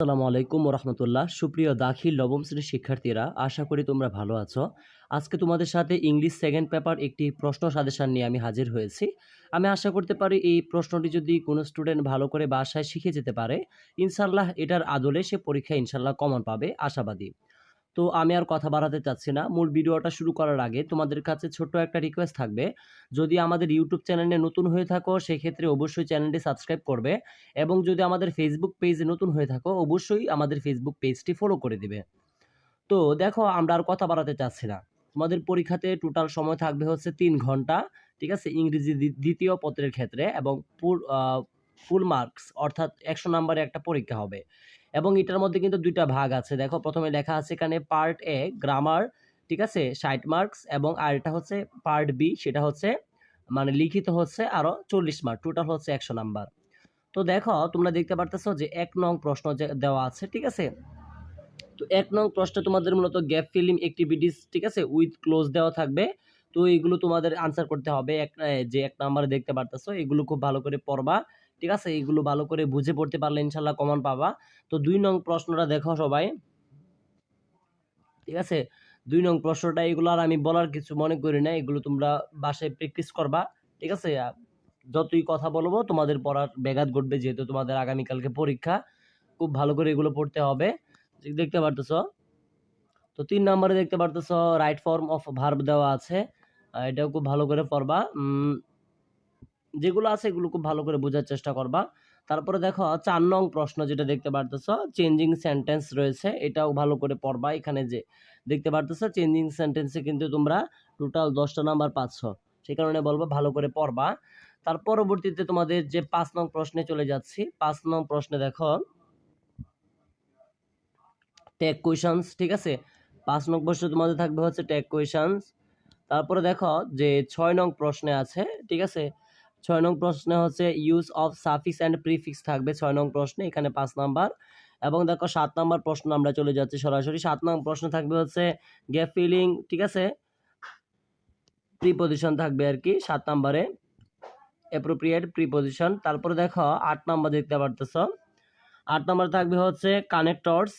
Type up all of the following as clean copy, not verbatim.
আসসালামু আলাইকুম রহমতুল্লাহ। সুপ্রিয় দাখিল নবম শ্রেণীর শিক্ষার্থীরা, আশা করি তোমরা ভালো আছো। আজকে তোমাদের সাথে ইংলিশ সেকেন্ড পেপার একটি প্রশ্ন সাজেশন নিয়ে আমি হাজির হয়েছি। আমি আশা করতে পারি এই প্রশ্নটি যদি কোনো স্টুডেন্ট ভালো করে বাসায় শিখে যেতে পারে, ইনশাল্লাহ এটার আদলে সে পরীক্ষায় ইনশাল্লাহ কমন পাবে, আশাবাদী। তো আমি আর কথা বাড়াতে চাচ্ছি না। মূল ভিডিওটা শুরু করার আগে তোমাদের কাছে ছোট্ট একটা রিকোয়েস্ট থাকবে। যদি আমাদের ইউটিউব চ্যানেলে নতুন হয়ে থাকো, সেক্ষেত্রে অবশ্যই চ্যানেলটি সাবস্ক্রাইব করবে, এবং যদি আমাদের ফেসবুক পেজে নতুন হয়ে থাকো, অবশ্যই আমাদের ফেসবুক পেজটি ফলো করে দিবে। তো দেখো, আমরা আর কথা বাড়াতে চাচ্ছি না। তোমাদের পরীক্ষাতে টোটাল সময় থাকবে হচ্ছে 3 ঘন্টা, ঠিক আছে, ইংরেজি দ্বিতীয় পত্রের ক্ষেত্রে, এবং ফুল মার্কস অর্থাৎ 100 নম্বরে একটা পরীক্ষা হবে। এবং এটার মধ্যে কিন্তু দুইটা ভাগ আছে। দেখো, প্রথমে লেখা আছে এখানে পার্ট এ গ্রামার, ঠিক আছে, 60 মার্কস, এবং আরেকটা হচ্ছে পার্ট বি, সেটা হচ্ছে মানে লিখিত হচ্ছে আরো 40 মার্ক, টোটাল হচ্ছে 100 নাম্বার। তো দেখো, তোমরা দেখতে পারতেছো যে 1 নং প্রশ্ন দেওয়া আছে, ঠিক আছে। তো 1 নং প্রশ্নে তোমাদের মূলত গ্যাপ ফিলিং অ্যাক্টিভিটিস, ঠিক আছে, উইথ ক্লোজ দেওয়া থাকবে। তো এগুলো তোমাদের আনসার করতে হবে। যে 1 নম্বরে দেখতে পারতেছো, এগুলো খুব ভালো করে পড়বা, ঠিক আছে। এগুলো ভালো করে বুঝে পড়তে পারলে ইনশাল্লাহ কমন পাবা। তো 2 নং প্রশ্নটা দেখো সবাই, ঠিক আছে। 2 নং প্রশ্নটা, এগুলো আর আমি বলার কিছু মনে করি না, এগুলো তোমরা বাসায় প্র্যাকটিস করবা, ঠিক আছে। যতই কথা বলবো তোমাদের পড়ার ব্যাঘাত ঘটবে, যেহেতু তোমাদের আগামীকালকে পরীক্ষা। খুব ভালো করে এগুলো পড়তে হবে। দেখতে পারতেছো। তো 3 নম্বরে দেখতে পারতেছো রাইট ফর্ম অফ ভার্ব দেওয়া আছে। এটাও খুব ভালো করে পড়বা। যেগুলো আছে এগুলো খুব ভালো করে বোঝার চেষ্টা করবা। তারপরে দেখো 4 নং প্রশ্ন যেটা দেখতে পারতেছো, চেঞ্জিং সেন্টেন্স রয়েছে, এটাও ভালো করে পড়বা। এখানে যে দেখতে পারতেছো চেঞ্জিং সেন্টেন্সে কিন্তু তোমরা টোটাল 10টা নাম্বার পাচ্ছ, সেই কারণে বলবো ভালো করে পড়বা। তার পরবর্তীতে তোমাদের যে 5 নং প্রশ্নে চলে যাচ্ছি। 5 নং প্রশ্নে দেখো টেক কোয়েশনস, ঠিক আছে। 5 নং প্রশ্ন তোমাদের থাকবে হচ্ছে টেক কোয়েশনস। তারপরে দেখো যে 6 নং প্রশ্নে আছে, ঠিক আছে। 6 নং প্রশ্নে হচ্ছে use of suffix and prefix থাকবে 6 নং প্রশ্নে, এখানে 5 নাম্বার। এবং দেখো 7 নাম্বার প্রশ্ন আমরা চলে যাচ্ছি সরাসরি। 7 নং প্রশ্ন থাকবে হচ্ছে গ্যাপ ফিলিং, ঠিক আছে, প্রিপজিশন থাকবে আর কি 7 নাম্বারে, অ্যাপ্রোপ্রিয়েট প্রিপজিশন। তারপরে দেখো 8 নাম্বার দেখতে পারতেছো, 8 নাম্বার থাকবে হচ্ছে কানেক্টরস,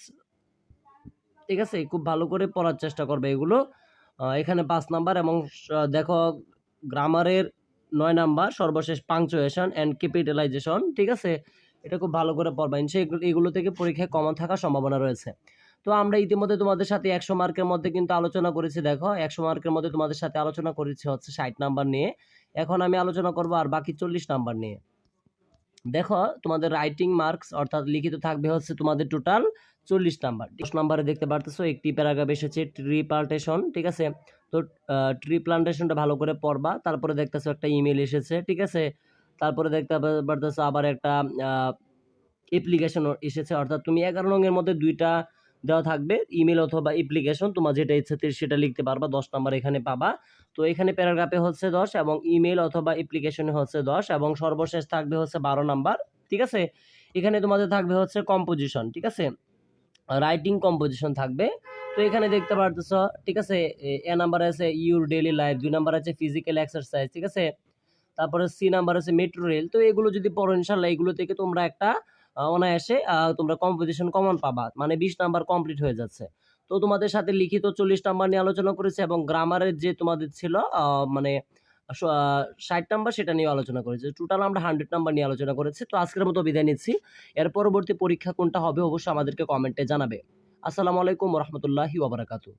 ঠিক আছে। খুব ভালো করে পড়ার চেষ্টা করবে এগুলো। এখানে 5 নাম্বার। এবং দেখো গ্রামারের 9 নাম্বার, সর্বশেষ পাংচুয়েশন অ্যান্ড ক্যাপিটালাইজেশন, ঠিক আছে। এটা খুব ভালো করে পড়বা, এগুলো থেকে পরীক্ষায় কমন থাকার সম্ভাবনা রয়েছে। তো আমরা ইতিমধ্যে তোমাদের সাথে 100 মার্কের মধ্যে কিন্তু আলোচনা করেছি। দেখো 100 মার্কের মধ্যে তোমাদের সাথে আলোচনা করেছি হচ্ছে 60 নাম্বার নিয়ে। এখন আমি আলোচনা করব আর বাকি 40 নাম্বার নিয়ে। দেখো তোমাদের রাইটিং মার্কস অর্থাৎ লিখিত থাকবে হচ্ছে তোমাদের টোটাল 40 নাম্বার। 10 নাম্বারে দেখতে পারতেছো একটি প্যারাগ্রাফ এসেছে ট্রি প্লান্টেশন, ঠিক আছে। তো ট্রি প্লান্টেশনটা ভালো করে পড়বা। তারপরে দেখতেছো একটা ইমেল এসেছে, ঠিক আছে। তারপরে দেখতে পারতেছো আবার একটা অ্যাপ্লিকেশন এসেছে, অর্থাৎ তুমি 11 নং-এর মধ্যে দুইটা দেওয়া থাকবে, ইমেল অথবা অ্যাপ্লিকেশন, তোমার যেটা ইচ্ছে সেটা লিখতে পারবা। 10 নাম্বার এখানে পাবা। তো এখানে প্যারাগ্রাফে হচ্ছে 10, এবং ইমেল অথবা অ্যাপ্লিকেশনে হচ্ছে 10, এবং সর্বশেষ থাকবে হচ্ছে 12 নাম্বার, ঠিক আছে। এখানে তোমাদের থাকবে হচ্ছে কম্পোজিশন, ঠিক আছে, রাইটিং কম্পোজিশন থাকবে। তো এখানে দেখতে পারতেছ, ঠিক আছে, এ নাম্বার আছে ইউর ডেইলি লাইফ, 2 নাম্বার আছে ফিজিক্যাল এক্সারসাইজ, ঠিক আছে। তারপরে সি নাম্বার আছে মেট্রো রেল। তো এগুলো যদি পড়ো ইনশাল্লাহ এগুলো থেকে তোমরা একটা অনায়াসে তোমরা কম্পোজিশন কমন পাবা, মানে 20 নাম্বার কমপ্লিট হয়ে যাচ্ছে। তো তোমাদের সাথে লিখিত 40 নাম্বার নিয়ে আলোচনা করেছে, এবং গ্রামারের যে তোমাদের ছিল মানে 60 নাম্বার, সেটা নিয়ে আলোচনা করেছে। টোটাল আমরা 100 নাম্বার নিয়ে আলোচনা করেছি। তো আজকের মতো বিদায় নিচ্ছি। এর পরবর্তী পরীক্ষা কোনটা হবে অবশ্যই আমাদেরকে কমেন্টে জানাবে। আসসালামু আলাইকুম রহমতুল্লাহি ওয়া বারাকাতুহু।